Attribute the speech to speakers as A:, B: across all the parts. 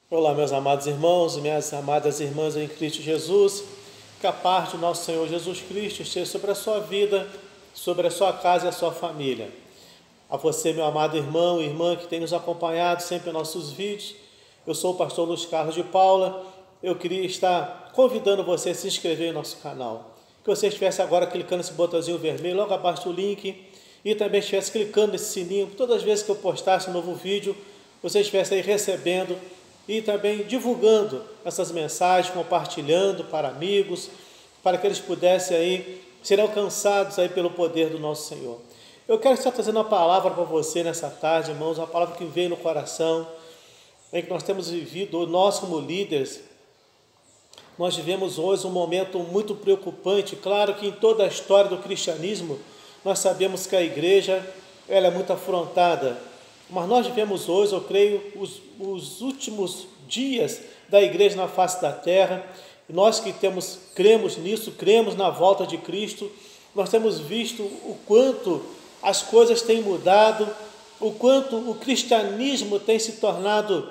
A: Olá, meus amados irmãos e minhas amadas irmãs em Cristo Jesus, que a paz do nosso Senhor Jesus Cristo esteja sobre a sua vida, sobre a sua casa e a sua família. A você, meu amado irmão e irmã que tem nos acompanhado sempre em nossos vídeos, eu sou o pastor Luiz Carlos de Paula. Eu queria estar convidando você a se inscrever no nosso canal, que você estivesse agora clicando nesse botãozinho vermelho logo abaixo do link e também estivesse clicando nesse sininho, todas as vezes que eu postasse um novo vídeo, você estivesse aí recebendo e também divulgando essas mensagens, compartilhando para amigos, para que eles pudessem aí ser alcançados aí pelo poder do nosso Senhor. Eu quero estar trazendo uma palavra para você nessa tarde, irmãos, uma palavra que veio no coração, em que nós temos vivido, nós como líderes, nós vivemos hoje um momento muito preocupante. Claro que em toda a história do cristianismo, nós sabemos que a igreja ela é muito afrontada, mas nós vivemos hoje, eu creio, os últimos dias da igreja na face da terra. E nós que cremos nisso, cremos na volta de Cristo, nós temos visto o quanto as coisas têm mudado, o quanto o cristianismo tem se tornado,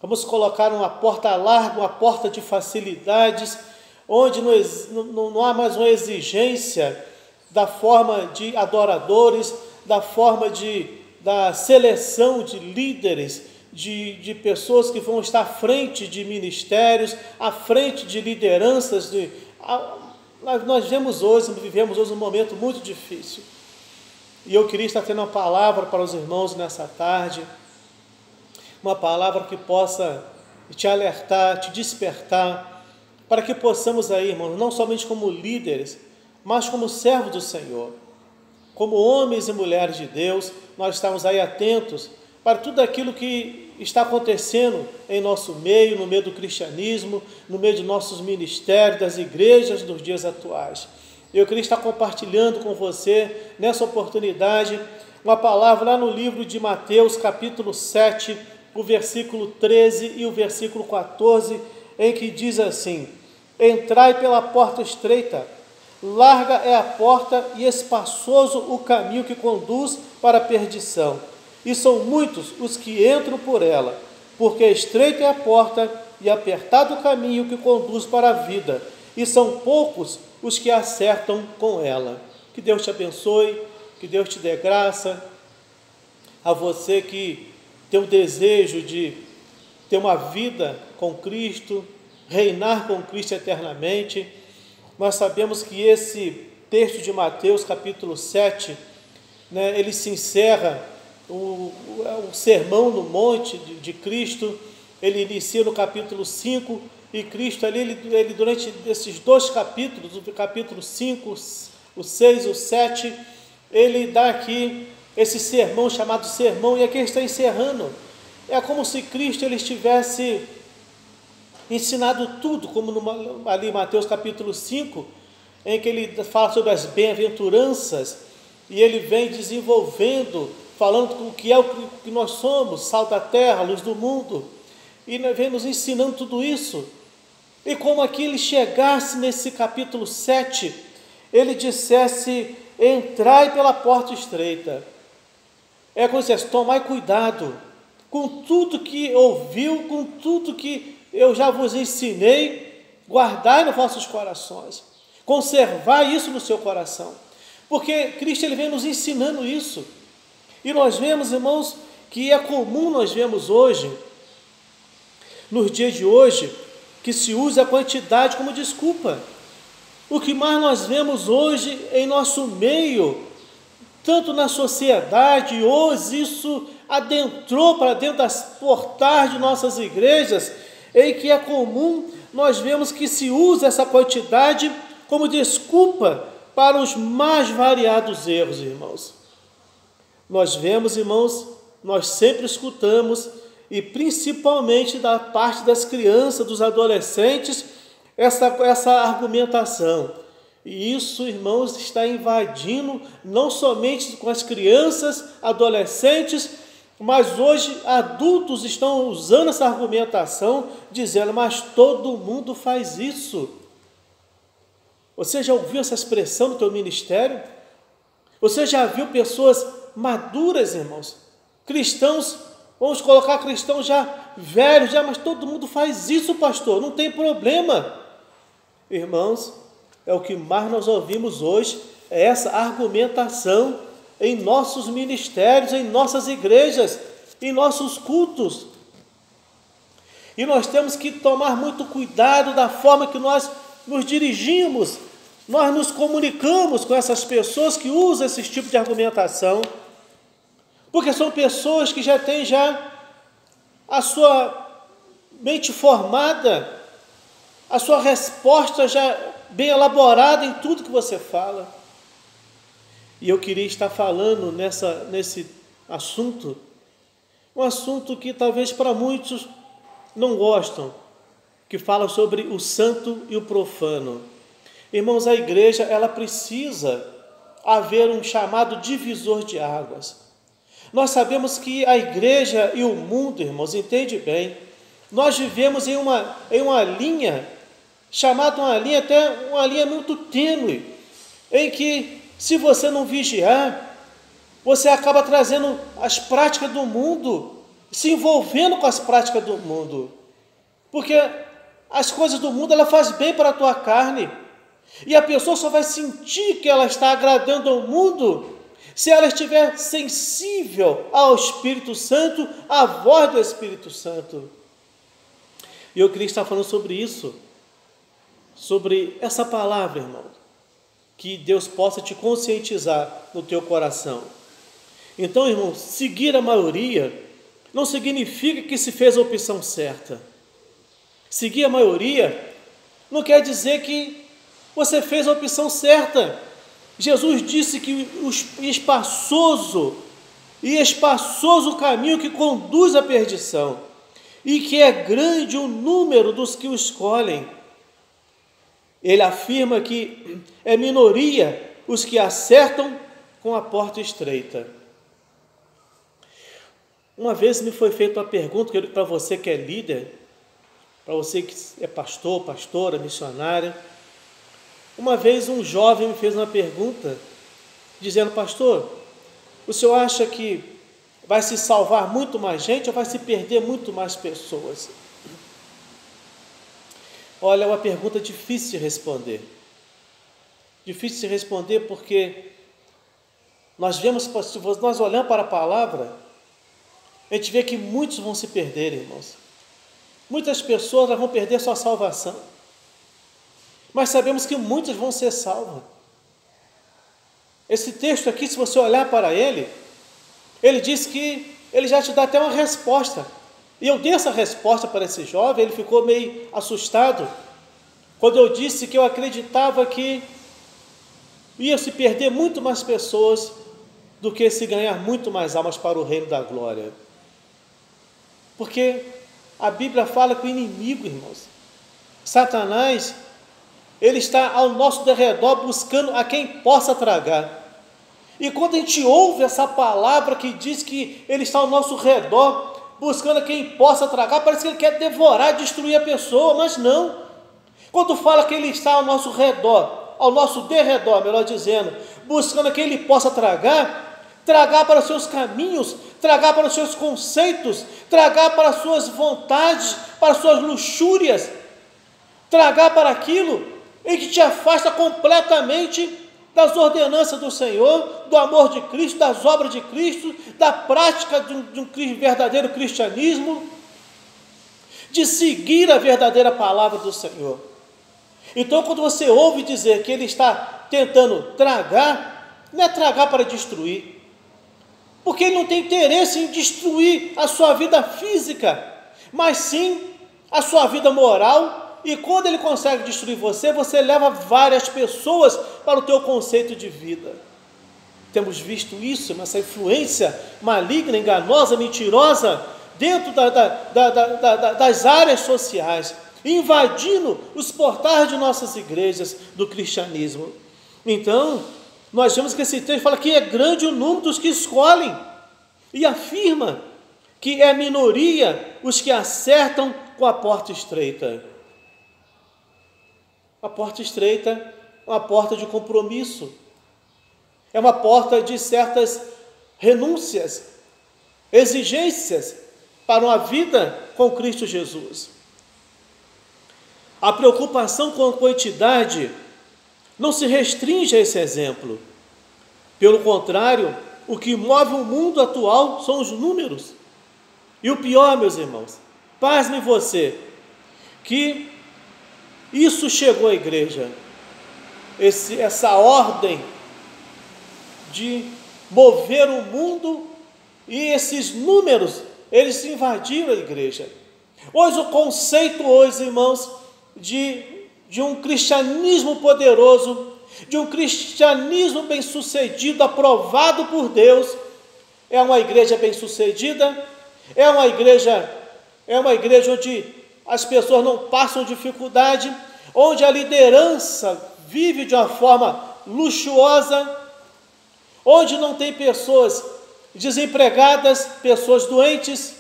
A: vamos colocar uma porta larga, uma porta de facilidades, onde não há mais uma exigência da forma de adoradores, da forma da seleção de líderes, de pessoas que vão estar à frente de ministérios, à frente de lideranças. Nós vivemos hoje um momento muito difícil. E eu queria estar tendo uma palavra para os irmãos nessa tarde, uma palavra que possa te alertar, te despertar, para que possamos aí, irmãos, não somente como líderes, mas como servos do Senhor, como homens e mulheres de Deus, nós estamos aí atentos para tudo aquilo que está acontecendo em nosso meio, no meio do cristianismo, no meio de nossos ministérios, das igrejas dos dias atuais. Eu queria estar compartilhando com você, nessa oportunidade, uma palavra lá no livro de Mateus, capítulo 7, o versículo 13 e o versículo 14, em que diz assim: entrai pela porta estreita, larga é a porta e espaçoso o caminho que conduz para a perdição, e são muitos os que entram por ela, porque estreita é a porta e apertado o caminho que conduz para a vida, e são poucos os que acertam com ela. Que Deus te abençoe, que Deus te dê graça, a você que tem o desejo de ter uma vida com Cristo, reinar com Cristo eternamente. Nós sabemos que esse texto de Mateus, capítulo 7, ele se encerra, o sermão no monte de Cristo, ele inicia no capítulo 5, e Cristo ali, ele durante esses dois capítulos, o capítulo 5, o 6 e o 7, ele dá aqui esse sermão chamado sermão, e aqui ele está encerrando. É como se Cristo ele estivesse ensinado tudo, como ali em Mateus capítulo 5, em que ele fala sobre as bem-aventuranças, e ele vem desenvolvendo, falando o que é o que nós somos, sal da terra, luz do mundo, e vem nos ensinando tudo isso. E como aqui ele chegasse nesse capítulo 7, ele dissesse: entrai pela porta estreita. É como se dissesse: tomai cuidado com tudo que ouviu, com tudo que eu já vos ensinei, guardai nos vossos corações, conservai isso no seu coração, porque Cristo ele vem nos ensinando isso. E nós vemos, irmãos, que é comum nós vemos hoje, nos dias de hoje, que se usa a quantidade como desculpa. O que mais nós vemos hoje em nosso meio, tanto na sociedade, hoje isso adentrou para dentro das portais de nossas igrejas, em que é comum nós vemos que se usa essa quantidade como desculpa para os mais variados erros, irmãos. Nós vemos, irmãos, nós sempre escutamos, e principalmente da parte das crianças, dos adolescentes, essa argumentação. E isso, irmãos, está invadindo não somente com as crianças, adolescentes, mas hoje adultos estão usando essa argumentação, dizendo: mas todo mundo faz isso. Você já ouviu essa expressão no teu ministério? Você já viu pessoas maduras, irmãos, cristãos, vamos colocar cristãos já velhos, mas todo mundo faz isso, pastor, não tem problema. Irmãos, é o que mais nós ouvimos hoje, é essa argumentação em nossos ministérios, em nossas igrejas, em nossos cultos. E nós temos que tomar muito cuidado da forma que nós nos dirigimos, nós nos comunicamos com essas pessoas que usam esse tipo de argumentação, porque são pessoas que já têm a sua mente formada, a sua resposta já bem elaborada em tudo que você fala. E eu queria estar falando nesse assunto, um assunto que talvez para muitos não gostam, que fala sobre o santo e o profano. Irmãos, a igreja, ela precisa haver um chamado divisor de águas. Nós sabemos que a igreja e o mundo, irmãos, entende bem, nós vivemos em uma linha, chamada uma linha muito tênue, em que, se você não vigiar, você acaba trazendo as práticas do mundo, se envolvendo com as práticas do mundo, porque as coisas do mundo, ela faz bem para a tua carne, e a pessoa só vai sentir que ela está agradando ao mundo se ela estiver sensível ao Espírito Santo, à voz do Espírito Santo. E eu queria estar falando sobre isso, sobre essa palavra, irmão, que Deus possa te conscientizar no teu coração. Então, irmão, seguir a maioria não significa que se fez a opção certa. Seguir a maioria não quer dizer que você fez a opção certa. Jesus disse que o espaçoso caminho que conduz à perdição, e que é grande o número dos que o escolhem. Ele afirma que é minoria os que acertam com a porta estreita. Uma vez me foi feita uma pergunta, para você que é líder, para você que é pastor, pastora, missionária. Uma vez um jovem me fez uma pergunta, dizendo: pastor, o senhor acha que vai se salvar muito mais gente ou vai se perder muito mais pessoas? Olha, é uma pergunta difícil de responder. Difícil de responder porque nós olhamos para a palavra, a gente vê que muitos vão se perder, irmãos. Muitas pessoas vão perder sua salvação. Mas sabemos que muitos vão ser salvos. Esse texto aqui, se você olhar para ele diz que ele já te dá até uma resposta. E eu dei essa resposta para esse jovem, ele ficou meio assustado, quando eu disse que eu acreditava que ia se perder muito mais pessoas do que se ganhar muito mais almas para o reino da glória. Porque a Bíblia fala que o inimigo, irmãos, Satanás, ele está ao nosso derredor buscando a quem possa tragar. E quando a gente ouve essa palavra que diz que ele está ao nosso redor buscando a quem possa tragar, parece que ele quer devorar, destruir a pessoa, mas não. Quando fala que ele está ao nosso redor, ao nosso derredor, melhor dizendo, buscando a quem ele possa tragar para os seus caminhos, tragar para os seus conceitos, tragar para as suas vontades, para as suas luxúrias, tragar para aquilo em que te afasta completamente das ordenanças do Senhor, do amor de Cristo, das obras de Cristo, da prática de um verdadeiro cristianismo, de seguir a verdadeira palavra do Senhor. Então, quando você ouve dizer que ele está tentando tragar, não é tragar para destruir, porque ele não tem interesse em destruir a sua vida física, mas sim a sua vida moral. E quando ele consegue destruir você, você leva várias pessoas para o teu conceito de vida. Temos visto isso, essa influência maligna, enganosa, mentirosa, dentro das áreas sociais, invadindo os portais de nossas igrejas do cristianismo. Então, nós vemos que esse texto fala que é grande o número dos que escolhem, e afirma que é minoria os que acertam com a porta estreita. A porta estreita é uma porta de compromisso, é uma porta de certas renúncias, exigências, para uma vida com Cristo Jesus. A preocupação com a quantidade não se restringe a esse exemplo. Pelo contrário, o que move o mundo atual são os números. E o pior, meus irmãos, pasme você, que isso chegou à igreja, essa ordem de mover o mundo, e esses números, eles invadiram a igreja. Hoje o conceito, irmãos, de um cristianismo poderoso, de um cristianismo bem-sucedido, aprovado por Deus, é uma igreja bem-sucedida, é uma igreja onde as pessoas não passam dificuldade, onde a liderança vive de uma forma luxuosa, onde não tem pessoas desempregadas, pessoas doentes.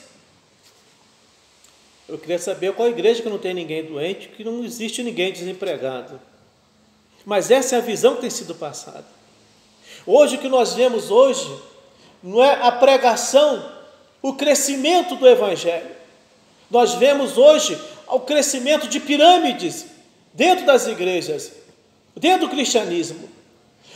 A: Eu queria saber qual igreja que não tem ninguém doente, que não existe ninguém desempregado. Mas essa é a visão que tem sido passada. Hoje, o que nós vemos hoje, não é a pregação, o crescimento do Evangelho. Nós vemos hoje o crescimento de pirâmides dentro das igrejas, dentro do cristianismo,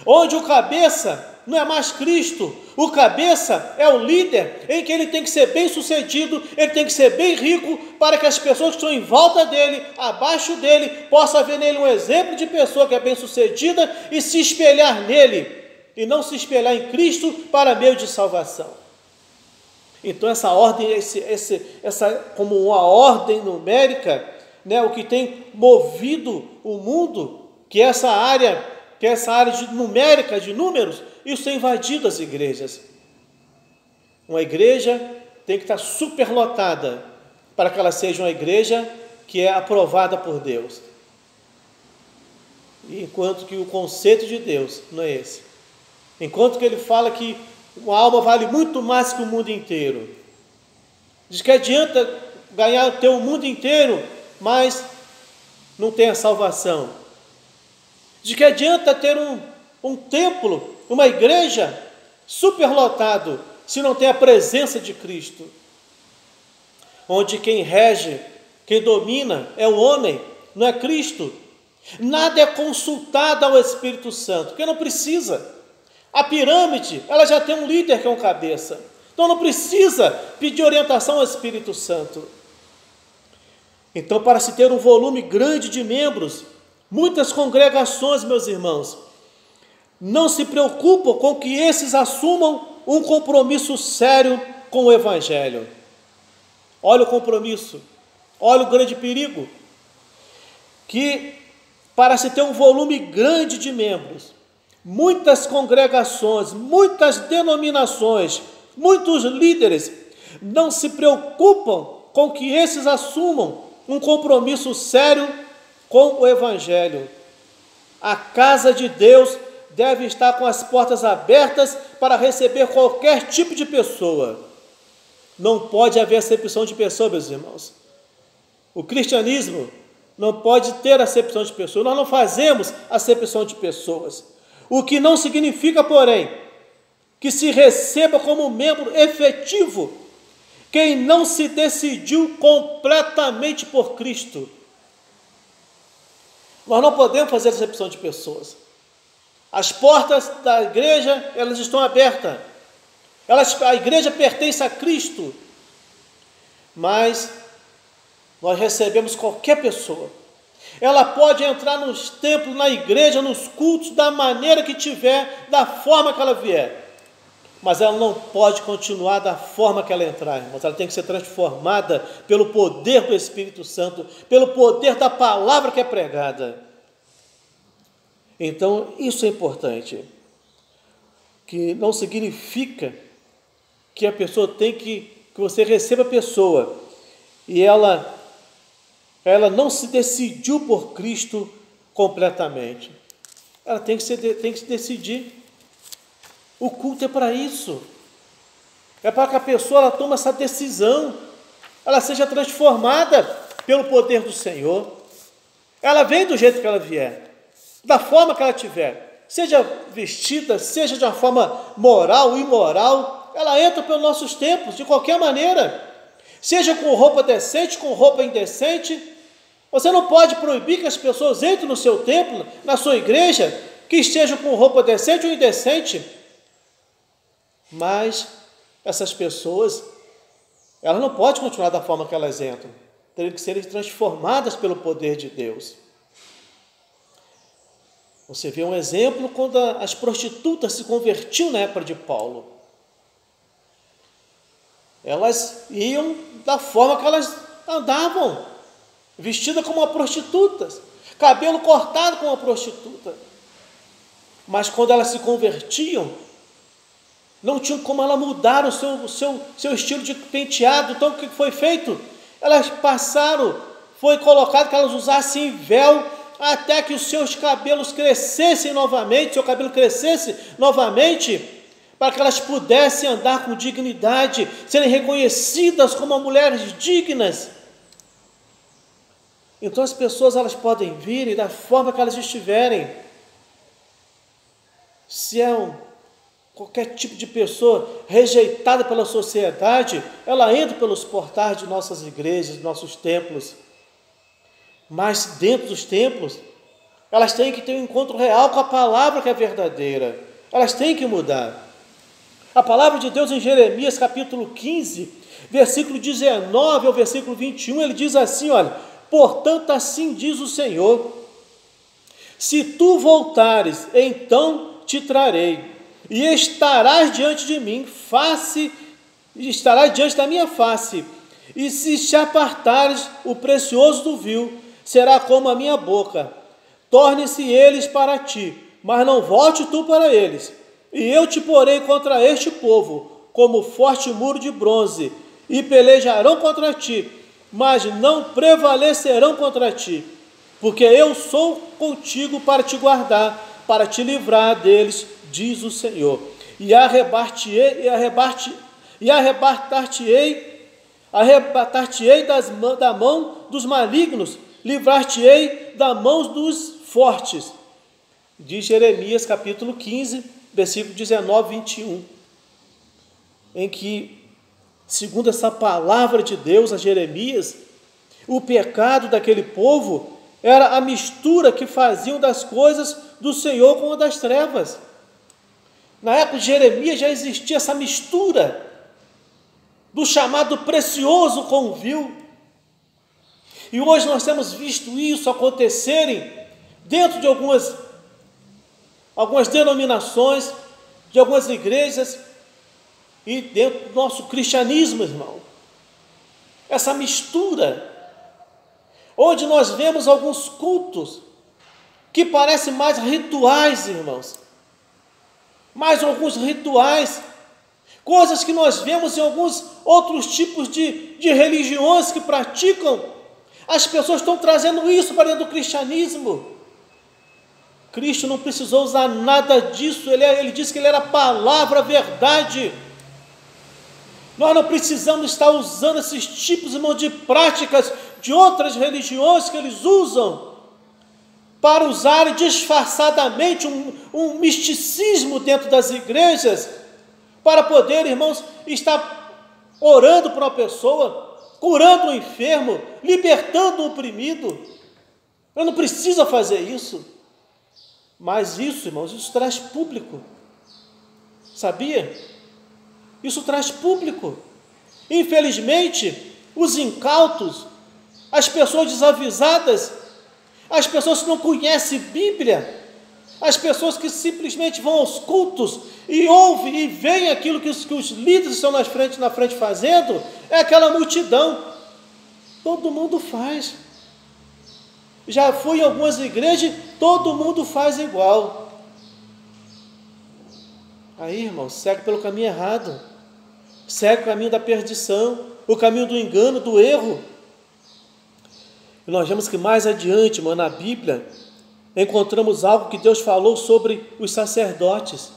A: onde o cabeça não é mais Cristo, o cabeça é o líder, em que ele tem que ser bem sucedido, ele tem que ser bem rico, para que as pessoas que estão em volta dele, abaixo dele, possam ver nele um exemplo de pessoa que é bem sucedida e se espelhar nele, e não se espelhar em Cristo para meio de salvação. Então essa ordem, essa como uma ordem numérica, né, o que tem movido o mundo, que essa área numérica, de números, isso tem invadido as igrejas. Uma igreja tem que estar superlotada para que ela seja uma igreja que é aprovada por Deus. Enquanto que o conceito de Deus não é esse. Enquanto que ele fala que uma alma vale muito mais que o mundo inteiro. Diz que adianta ter o mundo inteiro, mas não tem a salvação. De que adianta ter um templo, uma igreja superlotado, se não tem a presença de Cristo, onde quem rege, quem domina é o homem, não é Cristo. Nada é consultado ao Espírito Santo, porque não precisa. A pirâmide, ela já tem um líder que é um cabeça, então não precisa pedir orientação ao Espírito Santo. Então, para se ter um volume grande de membros, muitas congregações, meus irmãos, não se preocupam com que esses assumam um compromisso sério com o Evangelho. Olha o compromisso, olha o grande perigo, que para se ter um volume grande de membros, muitas congregações, muitas denominações, muitos líderes não se preocupam com que esses assumam um compromisso sério com o Evangelho. A casa de Deus deve estar com as portas abertas para receber qualquer tipo de pessoa. Não pode haver acepção de pessoa, meus irmãos. O cristianismo não pode ter acepção de pessoas. Nós não fazemos acepção de pessoas. O que não significa, porém, que se receba como membro efetivo quem não se decidiu completamente por Cristo. Nós não podemos fazer acepção de pessoas. As portas da igreja, elas estão abertas. A igreja pertence a Cristo. Mas nós recebemos qualquer pessoa. Ela pode entrar nos templos, na igreja, nos cultos, da maneira que tiver, da forma que ela vier. Mas ela não pode continuar da forma que ela entrar, irmãos. Ela tem que ser transformada pelo poder do Espírito Santo, pelo poder da palavra que é pregada. Então, isso é importante. Que não significa que a pessoa tem que você receba a pessoa e ela não se decidiu por Cristo completamente. Ela tem que se decidir. O culto é para isso. É para que a pessoa ela tome essa decisão, ela seja transformada pelo poder do Senhor. Ela vem do jeito que ela vier, da forma que ela tiver, seja vestida, seja de uma forma moral ou imoral, ela entra pelos nossos tempos, de qualquer maneira. seja com roupa decente, com roupa indecente. Você não pode proibir que as pessoas entrem no seu templo, na sua igreja, que estejam com roupa decente ou indecente. Mas essas pessoas, elas não podem continuar da forma que elas entram. Teriam que ser transformadas pelo poder de Deus. Você vê um exemplo quando as prostitutas se convertiam na época de Paulo. Elas iam da forma que elas andavam, vestidas como uma prostituta, cabelo cortado como uma prostituta. Mas quando elas se convertiam, não tinham como ela mudar o seu estilo de penteado. Então o que foi feito? Elas passaram, foi colocado que elas usassem véu, até que os seus cabelos crescessem novamente, seu cabelo crescesse novamente, para que elas pudessem andar com dignidade, serem reconhecidas como mulheres dignas. Então as pessoas, elas podem vir e da forma que elas estiverem. Se é qualquer tipo de pessoa rejeitada pela sociedade, ela entra pelos portais de nossas igrejas, de nossos templos. Mas dentro dos templos, elas têm que ter um encontro real com a palavra que é verdadeira. Elas têm que mudar. A palavra de Deus em Jeremias capítulo 15, versículo 19 ao versículo 21, ele diz assim, olha: portanto assim diz o Senhor, se tu voltares, então te trarei, e estarás diante de mim, estarás diante da minha face, e se te apartares, o precioso do vil será como a minha boca. Torne-se eles para ti, mas não volte tu para eles. E eu te porei contra este povo, como forte muro de bronze, e pelejarão contra ti, mas não prevalecerão contra ti, porque eu sou contigo para te guardar, para te livrar deles, diz o Senhor. E arrebatar-te-ei da mão dos malignos, livrar-te-ei da mão dos fortes. Diz Jeremias capítulo 15, versículo 19 e 21, em que, segundo essa palavra de Deus a Jeremias, o pecado daquele povo era a mistura que faziam das coisas do Senhor com a das trevas. Na época de Jeremias já existia essa mistura do chamado precioso com o vil. E hoje nós temos visto isso acontecerem dentro de algumas denominações, de algumas igrejas e dentro do nosso cristianismo, irmão. Essa mistura, onde nós vemos alguns cultos que parecem mais rituais, irmãos. Mais alguns rituais, coisas que nós vemos em alguns outros tipos de religiões que praticam. As pessoas estão trazendo isso para dentro do cristianismo. Cristo não precisou usar nada disso, ele disse que ele era a palavra, a verdade. Nós não precisamos estar usando esses tipos, irmão, de práticas de outras religiões que eles usam para usarem disfarçadamente um misticismo dentro das igrejas, para poder, irmãos, estar orando por uma pessoa, curando o enfermo, libertando o oprimido. Eu não preciso fazer isso. Mas isso, irmãos, isso traz público. Sabia? Isso traz público. Infelizmente, os incautos, as pessoas desavisadas, as pessoas que não conhecem Bíblia, as pessoas que simplesmente vão aos cultos e ouvem e veem aquilo que os líderes estão na frente fazendo, é aquela multidão. Todo mundo faz. Já fui em algumas igrejas, todo mundo faz igual. Aí, irmão, segue pelo caminho errado. Segue o caminho da perdição, o caminho do engano, do erro. E nós vemos que mais adiante, irmão, na Bíblia, encontramos algo que Deus falou sobre os sacerdotes.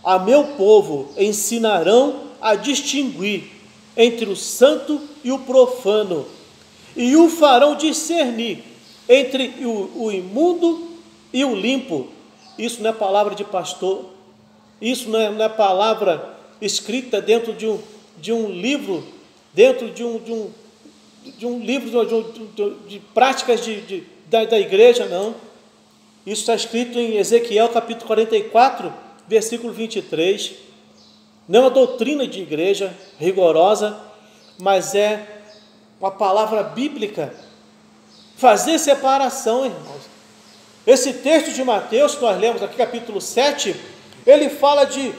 A: A meu povo ensinarão a distinguir entre o santo e o profano, e o farão discernir entre o imundo e o limpo. Isso não é palavra de pastor, isso não é palavra escrita dentro de um livro dentro de um livro de práticas da igreja, não. Isso está escrito em Ezequiel capítulo 44, versículo 23. Não é uma doutrina de igreja rigorosa, mas é uma palavra bíblica. Fazer separação, irmãos. Esse texto de Mateus, que nós lemos aqui, capítulo 7, ele fala de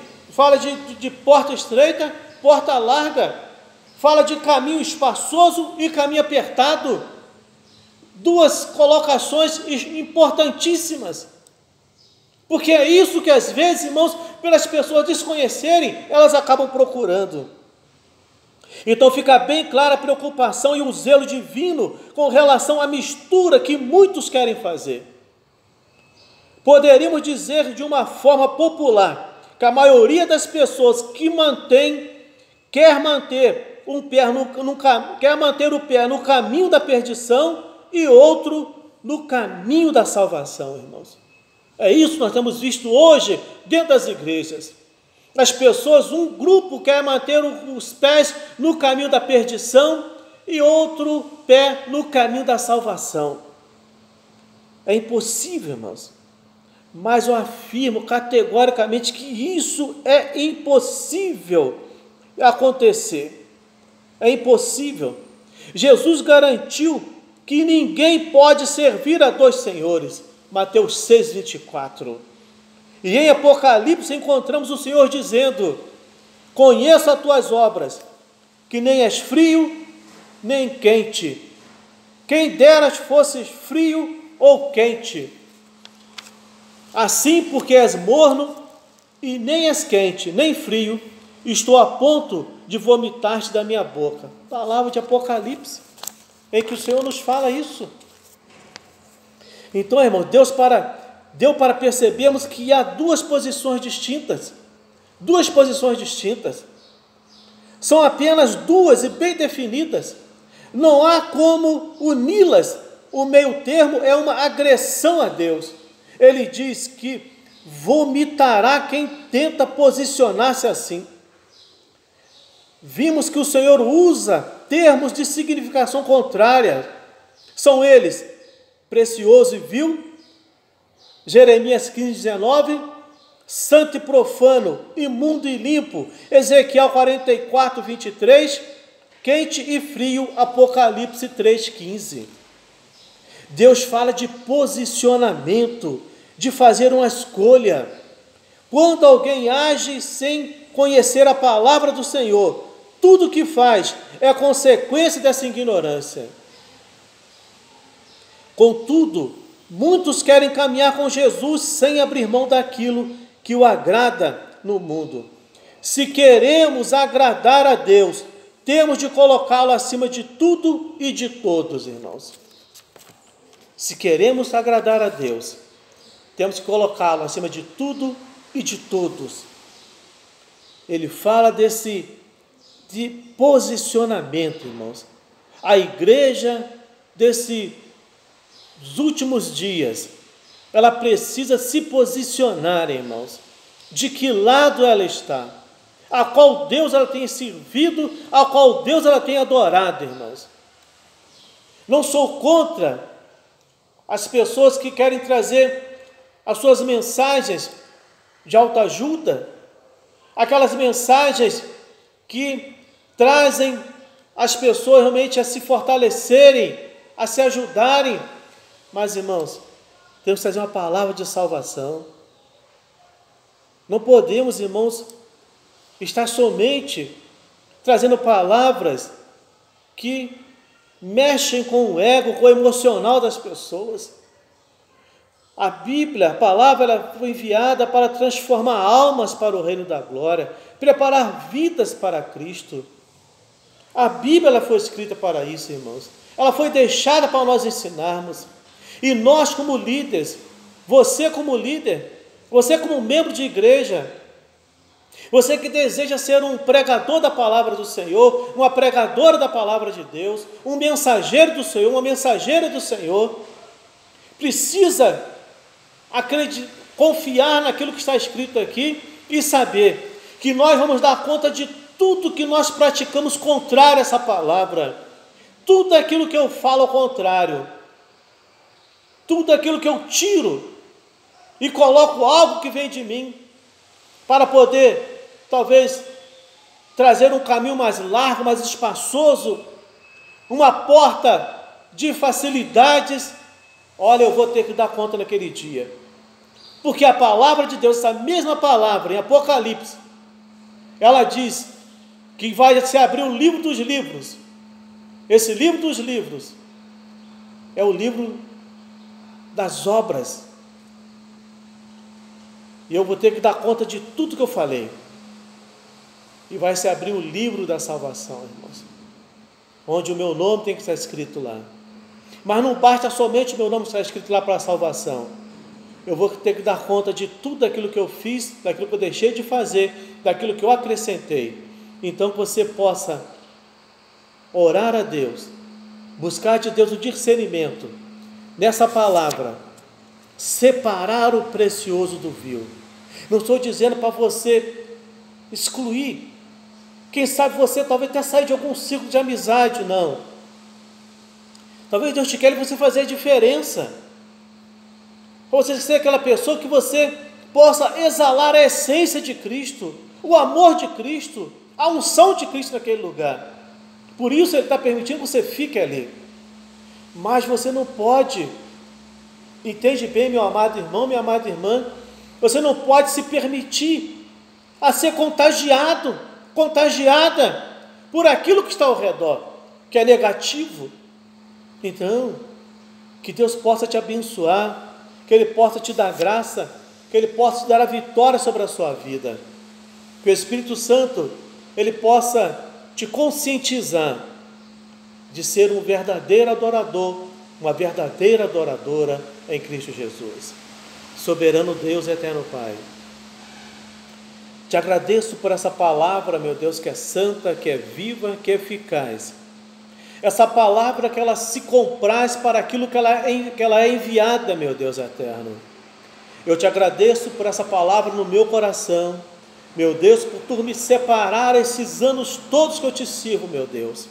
A: porta estreita, porta larga, fala de caminho espaçoso e caminho apertado. Duas colocações importantíssimas, porque é isso que às vezes, irmãos, pelas pessoas desconhecerem, elas acabam procurando. Então fica bem clara a preocupação e o zelo divino com relação à mistura que muitos querem fazer. Poderíamos dizer de uma forma popular que a maioria das pessoas que quer manter o pé no caminho da perdição e outro no caminho da salvação, irmãos. É isso que nós temos visto hoje dentro das igrejas. As pessoas, um grupo quer manter os pés no caminho da perdição e outro pé no caminho da salvação. É impossível, irmãos. Mas eu afirmo categoricamente que isso é impossível acontecer. É impossível. Jesus garantiu que ninguém pode servir a dois senhores. Mateus 6, 24. E em Apocalipse encontramos o Senhor dizendo: conheço as tuas obras, que nem és frio, nem quente. Quem dera fosses frio ou quente. Assim, porque és morno, e nem és quente, nem frio, estou a ponto de vomitar-te da minha boca. Palavra de Apocalipse, em que o Senhor nos fala isso. Então, irmão, deu para percebermos que há duas posições distintas. Duas posições distintas. São apenas duas e bem definidas. Não há como uni-las. O meio termo é uma agressão a Deus. Ele diz que vomitará quem tenta posicionar-se assim. Vimos que o Senhor usa termos de significação contrária. São eles: precioso e vil, Jeremias 15, 19, santo e profano, imundo e limpo, Ezequiel 44, 23, quente e frio, Apocalipse 3, 15. Deus fala de posicionamento, de fazer uma escolha. Quando alguém age sem conhecer a palavra do Senhor, tudo o que faz é consequência dessa ignorância. Contudo, muitos querem caminhar com Jesus sem abrir mão daquilo que o agrada no mundo. Se queremos agradar a Deus, temos de colocá-lo acima de tudo e de todos, irmãos. Se queremos agradar a Deus, temos que colocá-lo acima de tudo e de todos. Ele fala de posicionamento, irmãos. A igreja desses últimos dias, ela precisa se posicionar, irmãos. De que lado ela está? A qual Deus ela tem servido, a qual Deus ela tem adorado, irmãos. Não sou contra as pessoas que querem trazer as suas mensagens de autoajuda, aquelas mensagens que trazem as pessoas realmente a se fortalecerem, a se ajudarem. Mas, irmãos, temos que trazer uma palavra de salvação. Não podemos, irmãos, estar somente trazendo palavras que mexem com o ego, com o emocional das pessoas. A Bíblia, a palavra, ela foi enviada para transformar almas para o reino da glória, preparar vidas para Cristo. A Bíblia ela foi escrita para isso, irmãos. Ela foi deixada para nós ensinarmos. E nós como líderes, você como líder, você como membro de igreja, você que deseja ser um pregador da palavra do Senhor, uma pregadora da palavra de Deus, um mensageiro do Senhor, uma mensageira do Senhor, precisa confiar naquilo que está escrito aqui e saber que nós vamos dar conta de tudo que nós praticamos contrário a essa palavra, tudo aquilo que eu falo ao contrário, tudo aquilo que eu tiro e coloco algo que vem de mim, para poder, talvez, trazer um caminho mais largo, mais espaçoso, uma porta de facilidades, olha, eu vou ter que dar conta naquele dia. Porque a palavra de Deus, essa mesma palavra, em Apocalipse, ela diz que vai se abrir o livro dos livros. Esse livro dos livros é o livro das obras. E eu vou ter que dar conta de tudo que eu falei. E vai se abrir o livro da salvação, irmãos, onde o meu nome tem que estar escrito lá. Mas não basta somente o meu nome estar escrito lá para a salvação. Eu vou ter que dar conta de tudo aquilo que eu fiz, daquilo que eu deixei de fazer, daquilo que eu acrescentei. Então que você possa orar a Deus, buscar de Deus o discernimento nessa palavra, separar o precioso do vil. Não estou dizendo para você excluir. Quem sabe você talvez até sair de algum ciclo de amizade, não. Talvez Deus te queira você fazer a diferença. Para você ser aquela pessoa que você possa exalar a essência de Cristo, o amor de Cristo, a unção de Cristo naquele lugar. Por isso Ele está permitindo que você fique ali. Mas você não pode, entende bem, meu amado irmão, minha amada irmã, você não pode se permitir a ser contagiada por aquilo que está ao redor, que é negativo. Então, que Deus possa te abençoar, que Ele possa te dar graça, que Ele possa te dar a vitória sobre a sua vida, que o Espírito Santo, Ele possa te conscientizar de ser um verdadeiro adorador, uma verdadeira adoradora em Cristo Jesus. Soberano Deus, eterno Pai, te agradeço por essa palavra, meu Deus, que é santa, que é viva, que é eficaz. Essa palavra que ela se compraz para aquilo que ela é enviada, meu Deus eterno. Eu te agradeço por essa palavra no meu coração, meu Deus, por tu me separar esses anos todos que eu te sirvo, meu Deus,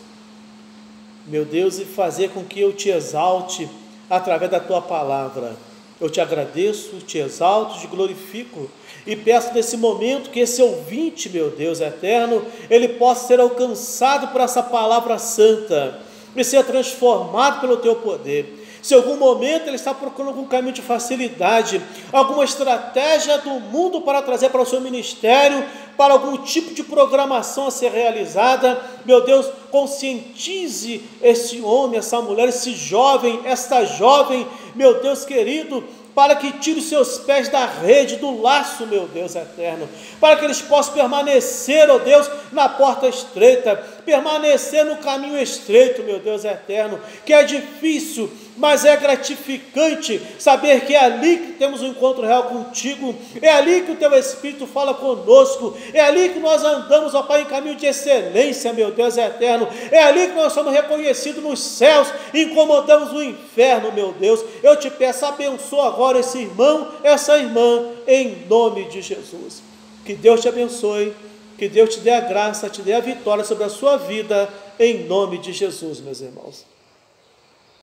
A: e fazer com que eu te exalte através da tua palavra. Eu te agradeço, te exalto, te glorifico e peço nesse momento que esse ouvinte, meu Deus eterno, ele possa ser alcançado por essa palavra santa e ser transformado pelo teu poder. Se em algum momento ele está procurando algum caminho de facilidade, alguma estratégia do mundo para trazer para o seu ministério, para algum tipo de programação a ser realizada, meu Deus, conscientize esse homem, essa mulher, esse jovem, esta jovem, meu Deus querido, para que tire os seus pés da rede, do laço, meu Deus eterno, para que eles possam permanecer, ó Deus, na porta estreita, permanecer no caminho estreito, meu Deus eterno, que é difícil, mas é gratificante saber que é ali que temos um encontro real contigo, é ali que o teu Espírito fala conosco, é ali que nós andamos, ó Pai, em caminho de excelência, meu Deus eterno, é ali que nós somos reconhecidos nos céus, incomodamos o inferno, meu Deus. Eu te peço, abençoa agora esse irmão, essa irmã, em nome de Jesus. Que Deus te abençoe, que Deus te dê a graça, te dê a vitória sobre a sua vida, em nome de Jesus, meus irmãos.